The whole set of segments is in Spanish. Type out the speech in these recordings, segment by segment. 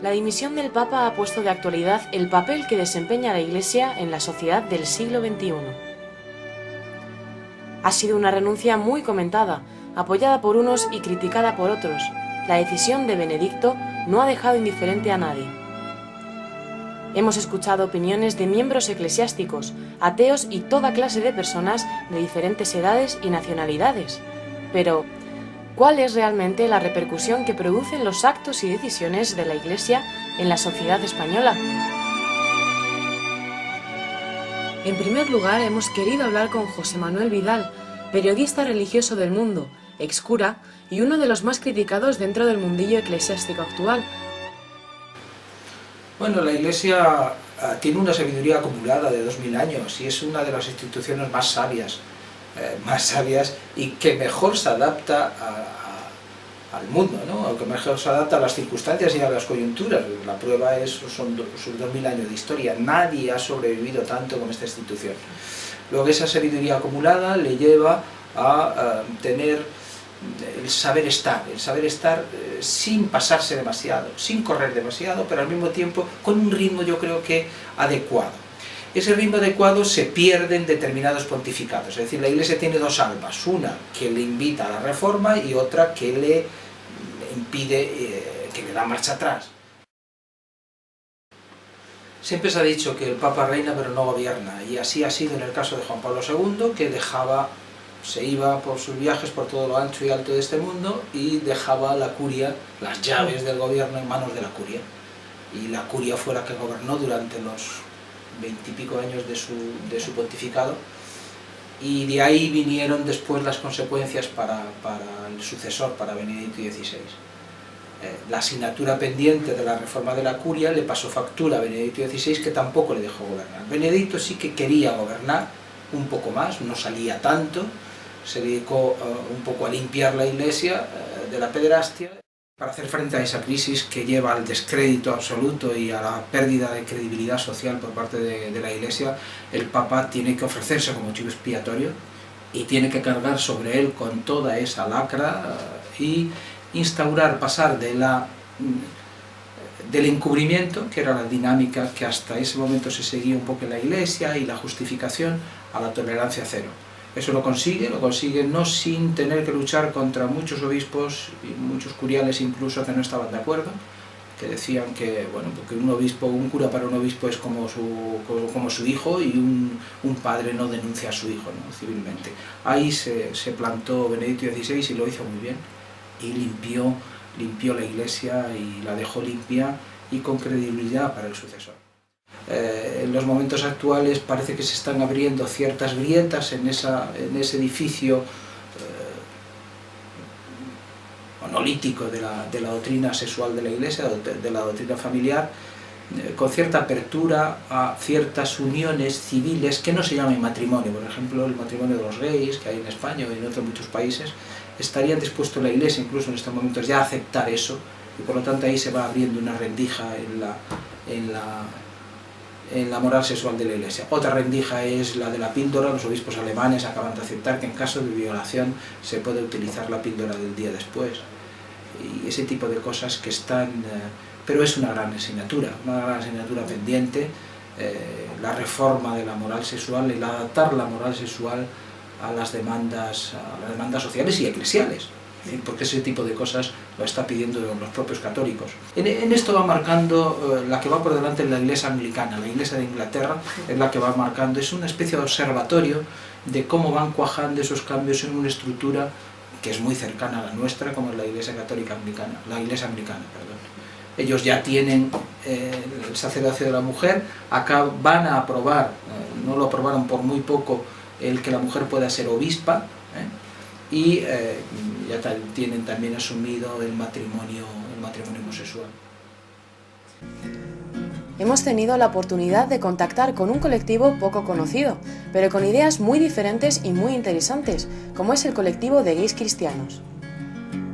La dimisión del Papa ha puesto de actualidad el papel que desempeña la Iglesia en la sociedad del siglo XXI. Ha sido una renuncia muy comentada, apoyada por unos y criticada por otros. La decisión de Benedicto no ha dejado indiferente a nadie. Hemos escuchado opiniones de miembros eclesiásticos, ateos y toda clase de personas de diferentes edades y nacionalidades. Pero, ¿cuál es realmente la repercusión que producen los actos y decisiones de la Iglesia en la sociedad española? En primer lugar, hemos querido hablar con José Manuel Vidal, periodista religioso del Mundo, excura y uno de los más criticados dentro del mundillo eclesiástico actual. Bueno, la Iglesia tiene una sabiduría acumulada de 2000 años y es una de las instituciones más sabias y que mejor se adapta al mundo, ¿no? Que mejor se adapta a las circunstancias y a las coyunturas. La prueba son sus 2000 años de historia. Nadie ha sobrevivido tanto como esta institución. Luego esa sabiduría acumulada le lleva a tener el saber estar sin pasarse demasiado, sin correr demasiado, pero al mismo tiempo con un ritmo yo creo que adecuado. Ese ritmo adecuado se pierde en determinados pontificados, es decir, la Iglesia tiene dos almas, una que le invita a la reforma y otra que le impide, que le da marcha atrás. Siempre se ha dicho que el Papa reina pero no gobierna, y así ha sido en el caso de Juan Pablo II, que se iba por sus viajes por todo lo ancho y alto de este mundo y dejaba la curia, las llaves del gobierno en manos de la curia. Y la curia fue la que gobernó durante los 20 y pico años de su pontificado, y de ahí vinieron después las consecuencias para el sucesor, para Benedicto XVI. La asignatura pendiente de la reforma de la curia le pasó factura a Benedicto XVI, que tampoco le dejó gobernar. Benedicto sí que quería gobernar un poco más, no salía tanto, se dedicó un poco a limpiar la Iglesia de la pederastia. Para hacer frente a esa crisis que lleva al descrédito absoluto y a la pérdida de credibilidad social por parte de la Iglesia, el Papa tiene que ofrecerse como chivo expiatorio y tiene que cargar sobre él con toda esa lacra y pasar del encubrimiento, que era la dinámica que hasta ese momento se seguía un poco en la Iglesia, y la justificación, a la tolerancia cero. Eso lo consigue no sin tener que luchar contra muchos obispos y muchos curiales incluso que no estaban de acuerdo, que decían que, bueno, porque un cura para un obispo es como su hijo, y un padre no denuncia a su hijo, ¿no?, civilmente. Ahí se plantó Benedicto XVI y lo hizo muy bien, y limpió la Iglesia y la dejó limpia y con credibilidad para el sucesor. En los momentos actuales parece que se están abriendo ciertas grietas en ese edificio monolítico de la doctrina sexual de la Iglesia, de la doctrina familiar, con cierta apertura a ciertas uniones civiles que no se llaman matrimonio. Por ejemplo, el matrimonio de los gays, que hay en España y en otros muchos países, estarían dispuestos la Iglesia incluso en estos momentos ya a aceptar eso, y por lo tanto ahí se va abriendo una rendija en la moral sexual de la Iglesia. Otra rendija es la de la píldora. Los obispos alemanes acaban de aceptar que en caso de violación se puede utilizar la píldora del día después, y ese tipo de cosas que están... pero es una gran asignatura pendiente, la reforma de la moral sexual, el adaptar la moral sexual a las demandas sociales y eclesiales, porque ese tipo de cosas lo está pidiendo los propios católicos. En esto va marcando, la que va por delante es la Iglesia anglicana. La Iglesia de Inglaterra es la que va marcando, es una especie de observatorio de cómo van cuajando esos cambios en una estructura que es muy cercana a la nuestra, como es la Iglesia católica anglicana, perdón. Ellos ya tienen el sacerdocio de la mujer, acá van a aprobar, no lo aprobaron por muy poco, el que la mujer pueda ser obispa, y ya tienen también asumido el matrimonio homosexual. Hemos tenido la oportunidad de contactar con un colectivo poco conocido, pero con ideas muy diferentes y muy interesantes, como es el colectivo de gays cristianos.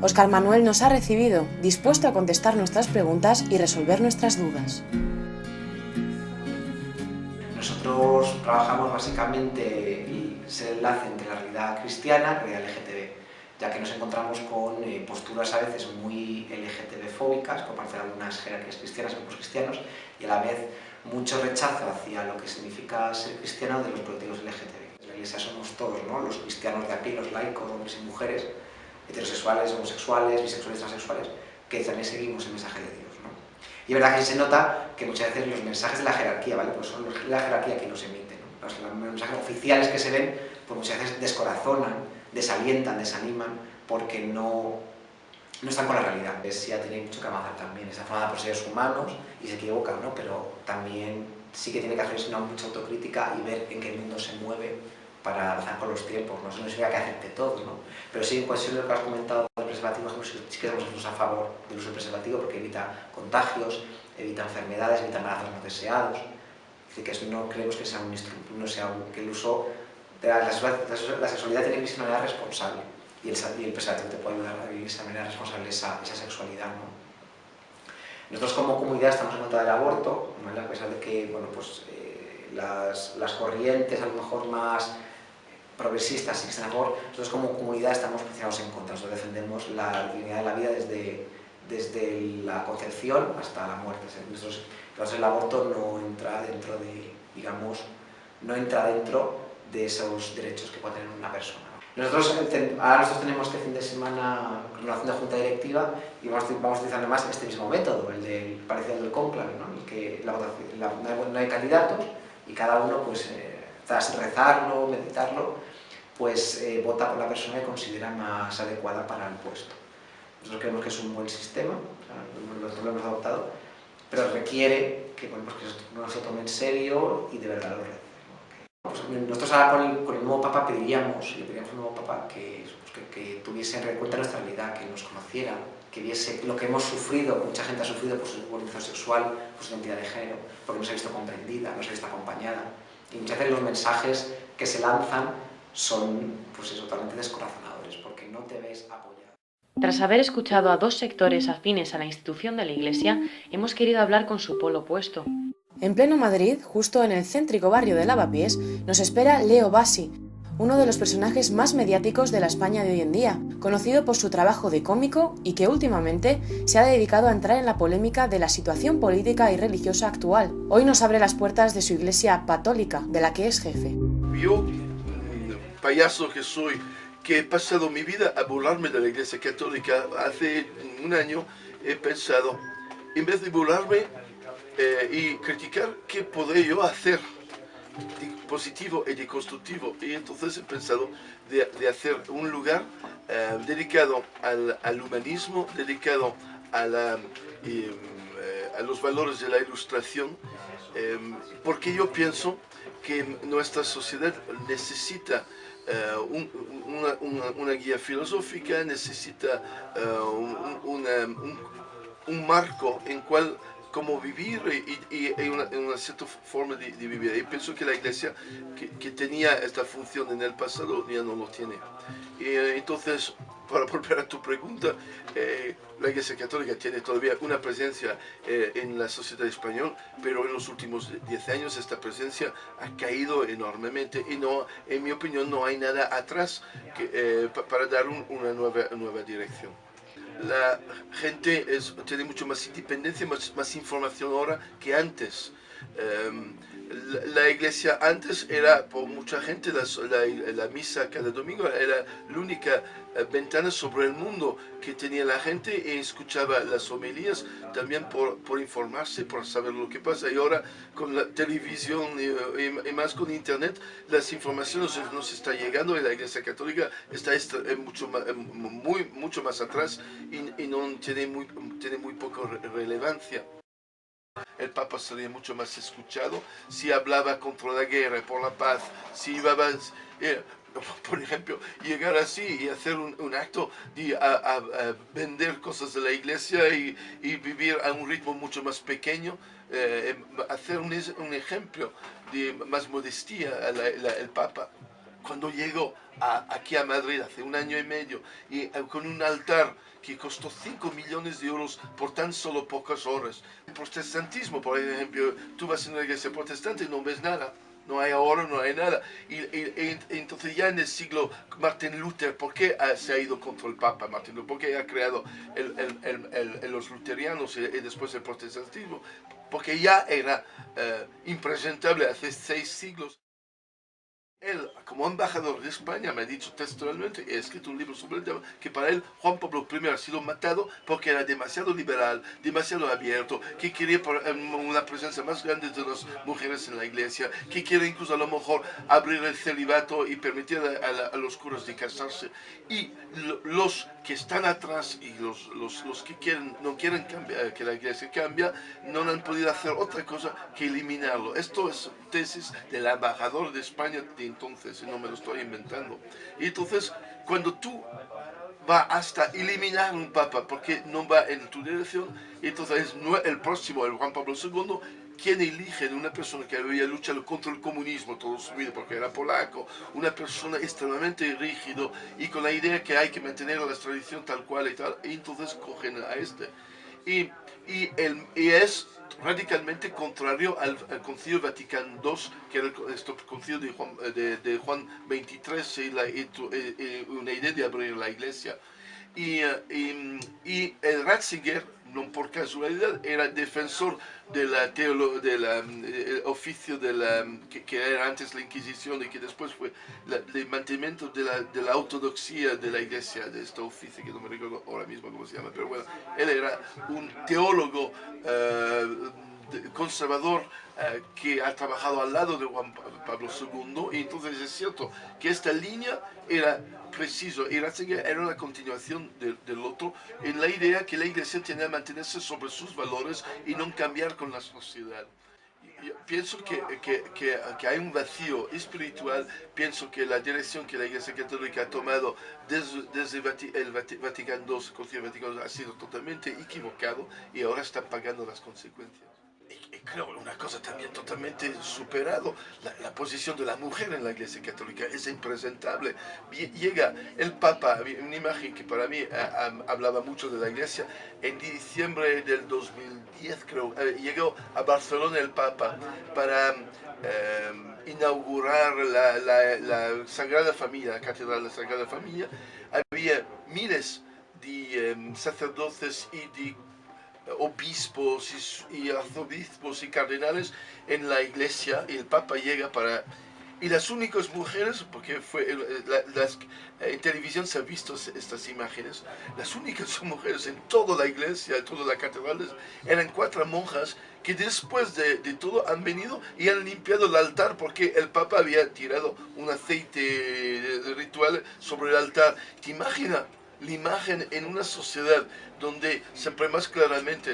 Óscar Manuel nos ha recibido, dispuesto a contestar nuestras preguntas y resolver nuestras dudas. Nosotros trabajamos básicamente y es el enlace entre la realidad cristiana y la LGTB. ya que nos encontramos con posturas a veces muy LGTB-fóbicas por parte de algunas jerarquías cristianas y grupos cristianos, y a la vez mucho rechazo hacia lo que significa ser cristiano de los colectivos LGTB. La Iglesia somos todos, ¿no? Los cristianos de aquí, los laicos, hombres y mujeres, heterosexuales, homosexuales, bisexuales, transexuales, que también seguimos el mensaje de Dios, ¿no? Y es verdad que se nota que muchas veces los mensajes de la jerarquía, ¿vale? Pues son la jerarquía que los emite, ¿no? Los mensajes oficiales que se ven, pues muchas veces descorazonan, desalientan, desaniman, porque no están con la realidad. La Iglesia tiene mucho que avanzar también, está formada por seres humanos y se equivocan, ¿no? Pero también sí que tiene que hacer una mucha autocrítica y ver en qué mundo se mueve para avanzar con los tiempos. No significa que acepte todo, ¿no? Pero sí, en cuestión de lo que has comentado del preservativo, sí que estamos a favor del uso del preservativo porque evita contagios, evita enfermedades, evita embarazos no deseados. Es decir, que no creemos que sea un instrumento, no sea que el uso de la sexualidad tiene que vivir de una manera responsable, y el preservativo te puede ayudar a vivir de manera responsable esa sexualidad, ¿no? Nosotros como comunidad estamos en contra del aborto, ¿vale? A pesar de que, bueno, pues, las corrientes a lo mejor más progresistas sí que están a favor, nosotros como comunidad estamos posicionados en contra. Nosotros defendemos la dignidad de la vida desde la concepción hasta la muerte. Entonces el aborto no entra dentro de, digamos, no entra dentro de esos derechos que puede tener una persona. Nosotros tenemos este fin de semana renovación de junta directiva y vamos utilizando más este mismo método, el del parecido al del cónclave, ¿no? En el que no hay candidatos y cada uno, pues, tras rezarlo, meditarlo, pues vota por la persona que considera más adecuada para el puesto. Nosotros creemos que es un buen sistema, nosotros lo hemos adoptado, pero requiere que, bueno, pues que no se tome en serio y de verdad lo recen. Pues nosotros ahora con el nuevo Papa le pediríamos al nuevo Papa que tuviese en cuenta nuestra realidad, que nos conociera, que viese lo que hemos sufrido, mucha gente ha sufrido por su orientación sexual, por su identidad de género, porque no se ha visto comprendida, no se ha visto acompañada. Y muchas veces los mensajes que se lanzan son, pues eso, totalmente descorazonadores, porque no te ves apoyado. Tras haber escuchado a dos sectores afines a la institución de la Iglesia, hemos querido hablar con su polo opuesto. En pleno Madrid, justo en el céntrico barrio de Lavapiés, nos espera Leo Bassi, uno de los personajes más mediáticos de la España de hoy en día, conocido por su trabajo de cómico y que últimamente se ha dedicado a entrar en la polémica de la situación política y religiosa actual. Hoy nos abre las puertas de su iglesia católica, de la que es jefe. Yo, payaso que soy, que he pasado mi vida a burlarme de la Iglesia Católica, hace un año he pensado, en vez de burlarme y criticar, ¿qué podré yo hacer de positivo y de constructivo? Y entonces he pensado de hacer un lugar dedicado al humanismo, dedicado a los valores de la ilustración, porque yo pienso que nuestra sociedad necesita una guía filosófica, necesita un marco en cual cómo vivir y una cierta forma de vivir. Y pienso que la Iglesia, que tenía esta función en el pasado, ya no lo tiene. Y entonces, para volver a tu pregunta, la Iglesia Católica tiene todavía una presencia en la sociedad española, pero en los últimos 10 años esta presencia ha caído enormemente y no, en mi opinión, no hay nada atrás para dar una nueva dirección. La gente tiene mucho más independencia, más información ahora que antes. La iglesia antes era, por mucha gente, la misa cada domingo era la única ventana sobre el mundo que tenía la gente, y escuchaba las homilías también por informarse, por saber lo que pasa. Y ahora con la televisión y más con internet, las informaciones nos están llegando, y la Iglesia Católica está mucho más atrás y no tiene muy poca relevancia. El Papa sería mucho más escuchado si hablaba contra la guerra, por la paz, si iba por ejemplo, llegar así y hacer un acto de a vender cosas de la iglesia y vivir a un ritmo mucho más pequeño, hacer un ejemplo de más modestia el Papa. Cuando llegó aquí a Madrid hace un año y medio, y con un altar que costó 5 millones de euros por tan solo pocas horas. El protestantismo, por ejemplo, tú vas a una iglesia protestante y no ves nada. no hay oro, no hay nada. Y entonces ya en el siglo, Martin Luther, ¿por qué se ha ido contra el Papa Martin Luther? ¿Por qué ha creado los luterianos y después el protestantismo? Porque ya era impresentable hace 6 siglos. Él, como embajador de España, me ha dicho textualmente, he escrito un libro sobre el tema, que para él Juan Pablo I ha sido matado porque era demasiado liberal, demasiado abierto, que quería una presencia más grande de las mujeres en la iglesia, que quiere incluso a lo mejor abrir el celibato y permitir a los curas de casarse. Y los que están atrás y los que no quieren cambiar, que la iglesia cambie, no han podido hacer otra cosa que eliminarlo. Esto es tesis del embajador de España de entonces, y no me lo estoy inventando. Y entonces, cuando tú vas hasta eliminar un papa porque no va en tu dirección, entonces el próximo, el Juan Pablo II, quien elige una persona que había luchado contra el comunismo toda su vida porque era polaco, una persona extremadamente rígido y con la idea que hay que mantener la tradición tal cual y tal, y entonces cogen a este. Y es radicalmente contrario al Concilio Vaticano II, que era el concilio de Juan XXIII, y una idea de abrir la iglesia. Y el Ratzinger, no por casualidad, era defensor del oficio que era antes la Inquisición y que después fue el mantenimiento de la ortodoxia de la iglesia, de este oficio, que no me recuerdo ahora mismo cómo se llama, pero bueno, él era un teólogo conservador que ha trabajado al lado de Juan Pablo II, y entonces es cierto que esta línea era preciso, y Ratzinger era una continuación del otro, en la idea que la iglesia tenía que mantenerse sobre sus valores y no cambiar con la sociedad. Yo pienso que hay un vacío espiritual, pienso que la dirección que la Iglesia Católica ha tomado desde el Vaticano II, el Concilio Vaticano II, ha sido totalmente equivocado y ahora están pagando las consecuencias. Y creo una cosa también totalmente superado, la posición de la mujer en la Iglesia Católica es impresentable. Llega el Papa, una imagen que para mí hablaba mucho de la Iglesia, en diciembre del 2010 creo, llegó a Barcelona el Papa para inaugurar la Sagrada Familia, la Catedral de la Sagrada Familia. Había miles de sacerdotes y de obispos y arzobispos y cardenales en la iglesia, y el Papa llega y las únicas mujeres, porque en televisión se han visto estas imágenes, las únicas mujeres en toda la iglesia, en toda la catedral, eran 4 monjas que después de todo han venido y han limpiado el altar porque el Papa había tirado un aceite ritual sobre el altar. ¿Te imaginas la imagen en una sociedad donde siempre más claramente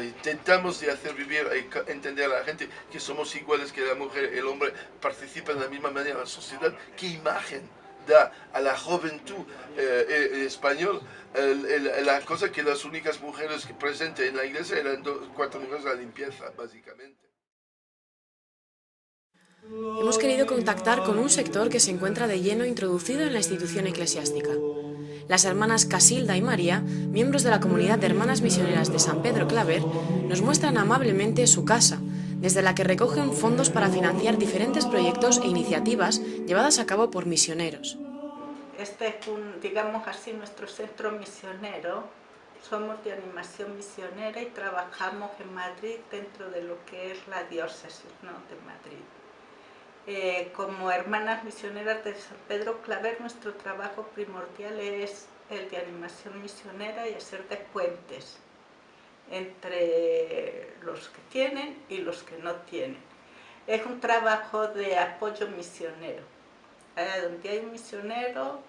intentamos de hacer vivir y entender a la gente que somos iguales, que la mujer y el hombre participan de la misma manera en la sociedad? ¿Qué imagen da a la juventud español la cosa que las únicas mujeres presentes en la iglesia eran 4 mujeres a la limpieza, básicamente? Hemos querido contactar con un sector que se encuentra de lleno introducido en la institución eclesiástica. Las hermanas Casilda y María, miembros de la comunidad de hermanas misioneras de San Pedro Claver, nos muestran amablemente su casa, desde la que recogen fondos para financiar diferentes proyectos e iniciativas llevadas a cabo por misioneros. Este es digamos así, nuestro centro misionero. Somos de animación misionera y trabajamos en Madrid dentro de lo que es la diócesis, ¿no?, de Madrid. Como hermanas misioneras de San Pedro Claver, nuestro trabajo primordial es el de animación misionera y hacer de puentes entre los que tienen y los que no tienen. Es un trabajo de apoyo misionero. Donde hay un misionero,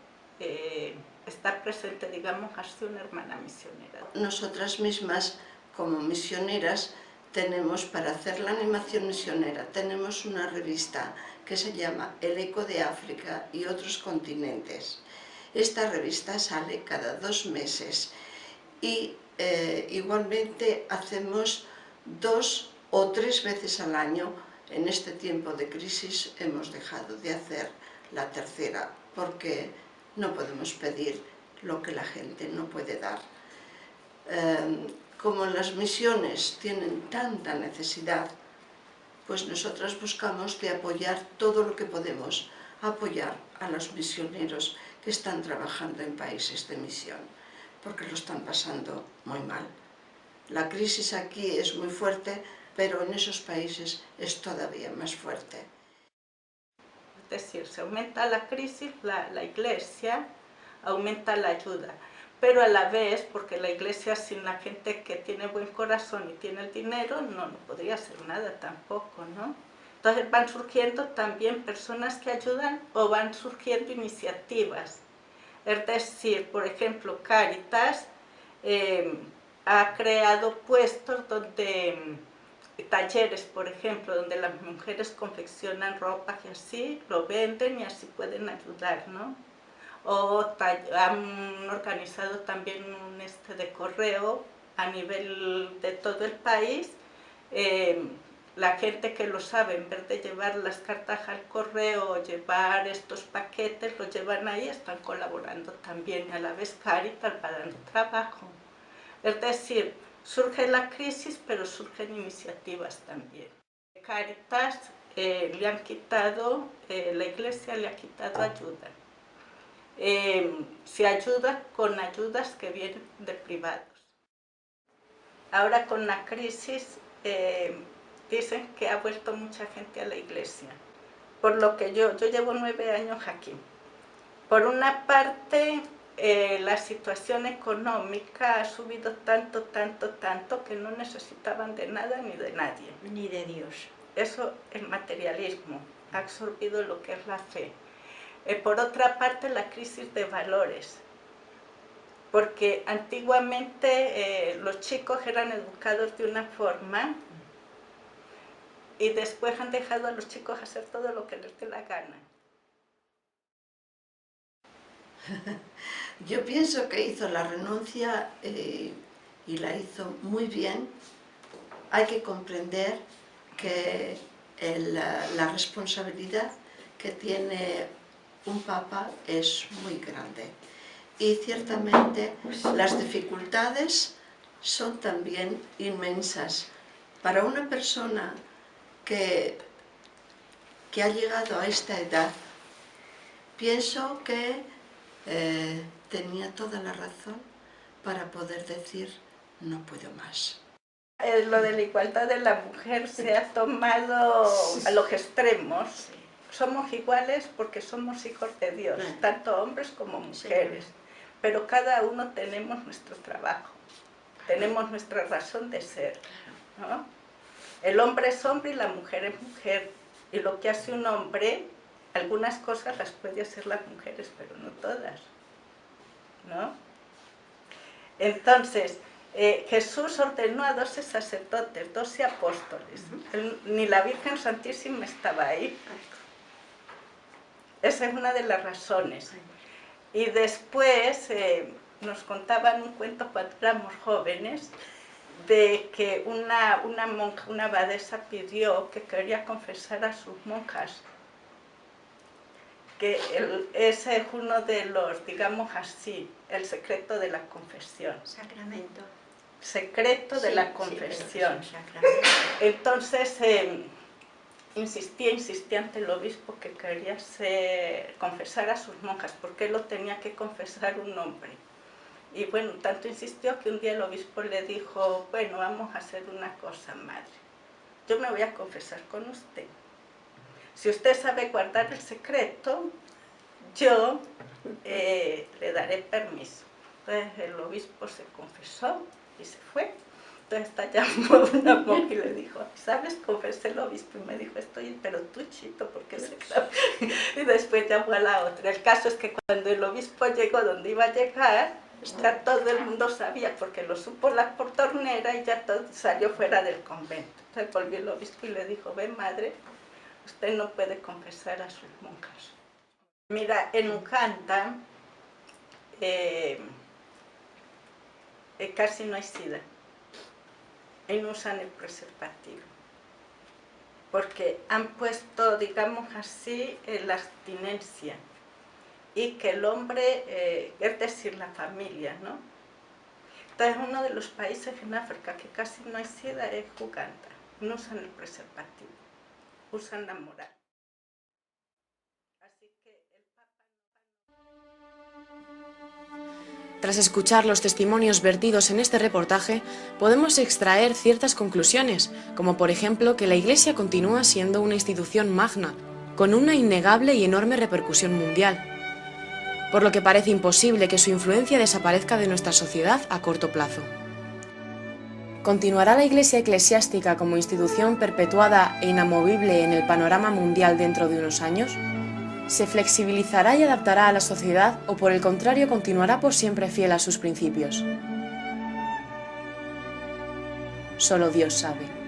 está presente, digamos así, una hermana misionera. Nosotras mismas, como misioneras, tenemos, para hacer la animación misionera, tenemos una revista que se llama El Eco de África y otros continentes. Esta revista sale cada 2 meses y igualmente hacemos 2 o 3 veces al año. En este tiempo de crisis hemos dejado de hacer la tercera porque no podemos pedir lo que la gente no puede dar. Como las misiones tienen tanta necesidad, pues nosotras buscamos de apoyar todo lo que podemos, apoyar a los misioneros que están trabajando en países de misión, porque lo están pasando muy mal. La crisis aquí es muy fuerte, pero en esos países es todavía más fuerte. Es decir, se aumenta la crisis, la Iglesia aumenta la ayuda, pero a la vez, porque la Iglesia sin la gente que tiene buen corazón y tiene el dinero, no podría hacer nada tampoco, ¿no? Entonces van surgiendo también personas que ayudan o van surgiendo iniciativas. Es decir, por ejemplo, Cáritas ha creado puestos donde, talleres, por ejemplo, donde las mujeres confeccionan ropa y así, lo venden y así pueden ayudar, ¿no? O han organizado también un de correo a nivel de todo el país. La gente que lo sabe, en vez de llevar las cartas al correo o llevar estos paquetes, los llevan ahí, están colaborando también, y a la vez Cáritas va dando trabajo. Es decir, surge la crisis, pero surgen iniciativas también. Cáritas le han quitado, la Iglesia le ha quitado ayuda. Se ayuda con ayudas que vienen de privados. Ahora con la crisis dicen que ha vuelto mucha gente a la Iglesia, por lo que yo llevo 9 años aquí. Por una parte, la situación económica ha subido tanto que no necesitaban de nada ni de nadie. Ni de Dios. Eso, el materialismo, ha absorbido lo que es la fe. Por otra parte, la crisis de valores, porque antiguamente los chicos eran educados de una forma y después han dejado a los chicos hacer todo lo que les dé la gana. Yo pienso que hizo la renuncia y la hizo muy bien. Hay que comprender que la responsabilidad que tiene un papa es muy grande. Y ciertamente las dificultades son también inmensas. Para una persona que ha llegado a esta edad, pienso que tenía toda la razón para poder decir no puedo más. Lo de la igualdad de la mujer se ha tomado a los extremos. Somos iguales porque somos hijos de Dios, tanto hombres como mujeres, pero cada uno tenemos nuestro trabajo, tenemos nuestra razón de ser, ¿no? El hombre es hombre y la mujer es mujer, y lo que hace un hombre, algunas cosas las puede hacer las mujeres, pero no todas, ¿no? Entonces, Jesús ordenó a 12 sacerdotes, 12 apóstoles, ni la Virgen Santísima estaba ahí. Esa es una de las razones. Y después nos contaban un cuento cuando éramos jóvenes, de que una monja, una abadesa, pidió que quería confesar a sus monjas, que ese es uno de los, digamos así, el secreto de la confesión. Sacramento. Secreto de la confesión. Entonces, insistía ante el obispo que quería confesar a sus monjas, porque él lo tenía que confesar un hombre. Y bueno, tanto insistió que un día el obispo le dijo, bueno, vamos a hacer una cosa, madre. Yo me voy a confesar con usted. Si usted sabe guardar el secreto, yo le daré permiso. Entonces el obispo se confesó y se fue. Entonces esta llamó a una monja y le dijo, ¿sabes? Confesé el obispo, y me dijo, pero tú, Chito, ¿por qué se sabe? Y después llamó a la otra. El caso es que cuando el obispo llegó donde iba a llegar, ya todo el mundo sabía, porque lo supo la portonera y ya todo salió fuera del convento. Entonces volvió el obispo y le dijo, ve madre, usted no puede confesar a sus monjas. Mira, en Uganda casi no hay sida. Y no usan el preservativo, porque han puesto, digamos así, la abstinencia, y que el hombre, es decir, la familia, ¿no? Entonces, uno de los países en África que casi no hay sida es Uganda, no usan el preservativo. usan la moral. Así que el Papa... Tras escuchar los testimonios vertidos en este reportaje, podemos extraer ciertas conclusiones, como por ejemplo que la Iglesia continúa siendo una institución magna, con una innegable y enorme repercusión mundial, por lo que parece imposible que su influencia desaparezca de nuestra sociedad a corto plazo. ¿Continuará la Iglesia eclesiástica como institución perpetuada e inamovible en el panorama mundial dentro de unos años? ¿Se flexibilizará y adaptará a la sociedad o por el contrario continuará por siempre fiel a sus principios? Solo Dios sabe.